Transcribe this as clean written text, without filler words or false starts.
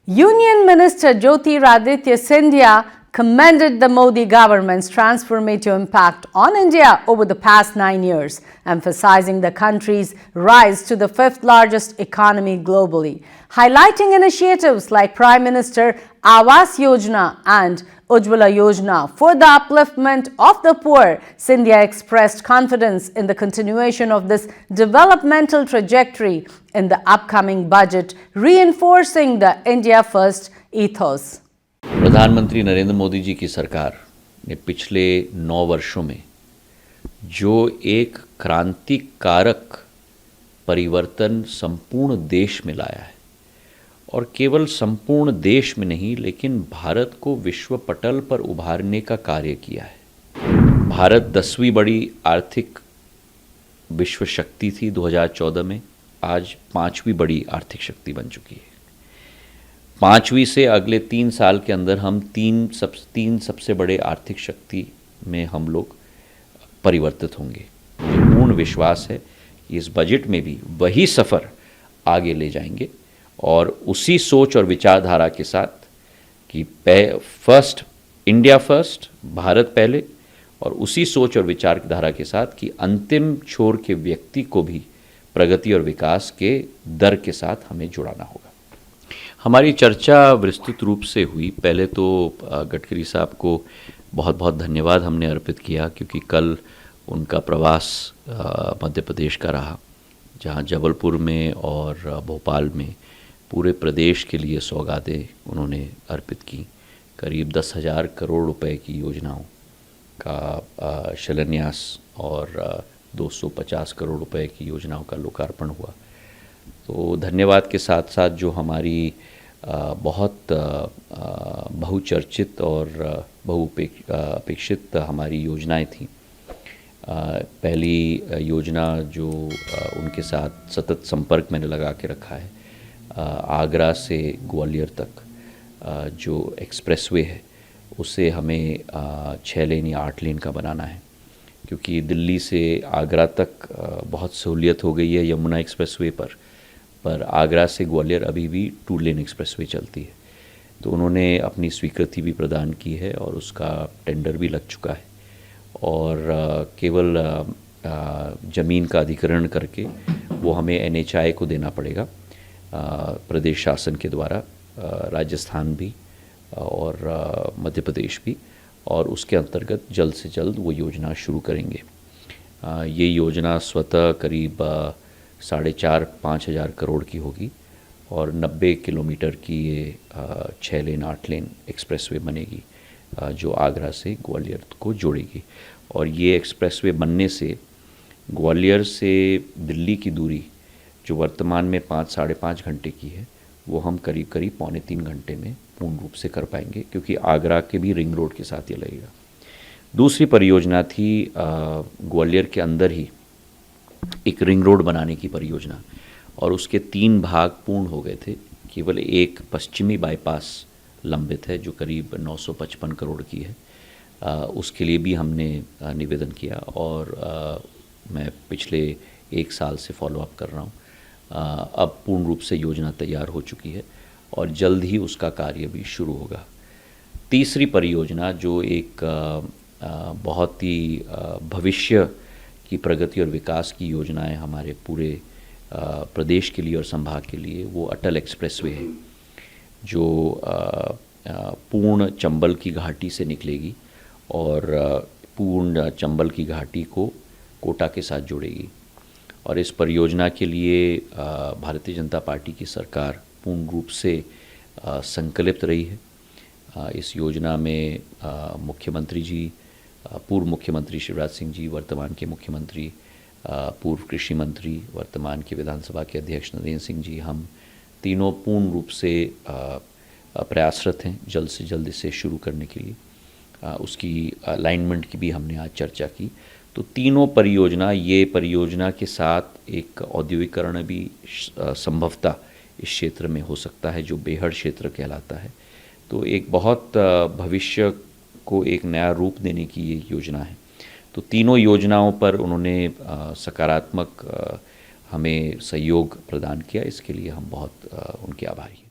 Union Minister Jyotiraditya Scindia commended the Modi government's transformative impact on India over the past 9 years, emphasizing the country's rise to the fifth largest economy globally. Highlighting initiatives like Prime Minister Awas Yojana and Ujjwala Yojana for the upliftment of the poor, Scindia expressed confidence in the continuation of this developmental trajectory in the upcoming budget, reinforcing the India First ethos. प्रधानमंत्री नरेंद्र मोदी जी की सरकार ने पिछले 9 वर्षों में जो एक क्रांतिकारक परिवर्तन संपूर्ण देश में लाया है, और केवल संपूर्ण देश में नहीं लेकिन भारत को विश्व पटल पर उभारने का कार्य किया है। भारत 10वीं बड़ी आर्थिक विश्व शक्ति थी 2014 में, आज 5वीं बड़ी आर्थिक शक्ति बन चुकी है। 5वीं से अगले 3 साल के अंदर हम तीन सबसे बड़े आर्थिक शक्ति में हम लोग परिवर्तित होंगे। मुझे पूर्ण विश्वास है कि इस बजट में भी वही सफ़र आगे ले जाएंगे और उसी सोच और विचारधारा के साथ कि फर्स्ट इंडिया फर्स्ट, भारत पहले, और उसी सोच और विचारधारा के साथ कि अंतिम छोर के व्यक्ति को भी प्रगति और विकास के दर के साथ हमें जुड़ाना होगा। हमारी चर्चा विस्तृत रूप से हुई। पहले तो गडकरी साहब को बहुत बहुत धन्यवाद हमने अर्पित किया, क्योंकि कल उनका प्रवास मध्य प्रदेश का रहा, जहां जबलपुर में और भोपाल में पूरे प्रदेश के लिए सौगातें उन्होंने अर्पित की। करीब 10,000 करोड़ रुपए की योजनाओं का शिलान्यास और 250 करोड़ रुपए की योजनाओं का लोकार्पण हुआ। तो धन्यवाद के साथ साथ जो हमारी बहुत बहुचर्चित और बहुअपेक्षित हमारी योजनाएं थीं। पहली योजना जो उनके साथ सतत संपर्क मैंने लगा के रखा है, आगरा से ग्वालियर तक जो एक्सप्रेसवे है उसे हमें 6 लेन या 8 लेन का बनाना है, क्योंकि दिल्ली से आगरा तक बहुत सहूलियत हो गई है यमुना एक्सप्रेसवे पर आगरा से ग्वालियर अभी भी 2 लेन एक्सप्रेसवे चलती है। तो उन्होंने अपनी स्वीकृति भी प्रदान की है और उसका टेंडर भी लग चुका है, और केवल ज़मीन का अधिग्रहण करके वो हमें NHAI को देना पड़ेगा, प्रदेश शासन के द्वारा, राजस्थान भी और मध्य प्रदेश भी, और उसके अंतर्गत जल्द से जल्द वो योजना शुरू करेंगे। ये योजना स्वतः करीब 4,500-5 हज़ार करोड़ की होगी और 90 किलोमीटर की ये 6 लेन 8 लेन एक्सप्रेसवे बनेगी, जो आगरा से ग्वालियर को जोड़ेगी। और ये एक्सप्रेसवे बनने से ग्वालियर से दिल्ली की दूरी जो वर्तमान में 5-5.5 घंटे की है, वो हम करीब करीब 2.25 घंटे में पूर्ण रूप से कर पाएंगे, क्योंकि आगरा के भी रिंग रोड के साथ ये लगेगा। दूसरी परियोजना थी ग्वालियर के अंदर ही एक रिंग रोड बनाने की परियोजना, और उसके 3 भाग पूर्ण हो गए थे। केवल एक पश्चिमी बाईपास लंबित है जो करीब 955 करोड़ की है। उसके लिए भी हमने निवेदन किया, और मैं पिछले 1 साल से फॉलोअप कर रहा हूँ। अब पूर्ण रूप से योजना तैयार हो चुकी है और जल्द ही उसका कार्य भी शुरू होगा। तीसरी परियोजना जो एक बहुत ही भविष्य की प्रगति और विकास की योजना है हमारे पूरे प्रदेश के लिए और संभाग के लिए, वो अटल एक्सप्रेसवे है, जो पूर्ण चंबल की घाटी से निकलेगी और पूर्ण चंबल की घाटी को कोटा के साथ जोड़ेगी। और इस परियोजना के लिए भारतीय जनता पार्टी की सरकार पूर्ण रूप से संकल्पित रही है। इस योजना में मुख्यमंत्री जी, पूर्व मुख्यमंत्री शिवराज सिंह जी, वर्तमान के मुख्यमंत्री, पूर्व कृषि मंत्री, वर्तमान के विधानसभा के अध्यक्ष नरेंद्र सिंह जी, हम तीनों पूर्ण रूप से प्रयासरत हैं जल्द से जल्द इसे शुरू करने के लिए। उसकी अलाइनमेंट की भी हमने आज चर्चा की। तो तीनों परियोजना, ये परियोजना के साथ एक औद्योगिकरण भी संभवतः इस क्षेत्र में हो सकता है, जो बेहड़ क्षेत्र कहलाता है। तो एक बहुत भविष्य को एक नया रूप देने की ये योजना है। तो तीनों योजनाओं पर उन्होंने सकारात्मक हमें सहयोग प्रदान किया। इसके लिए हम बहुत उनके आभारी हैं।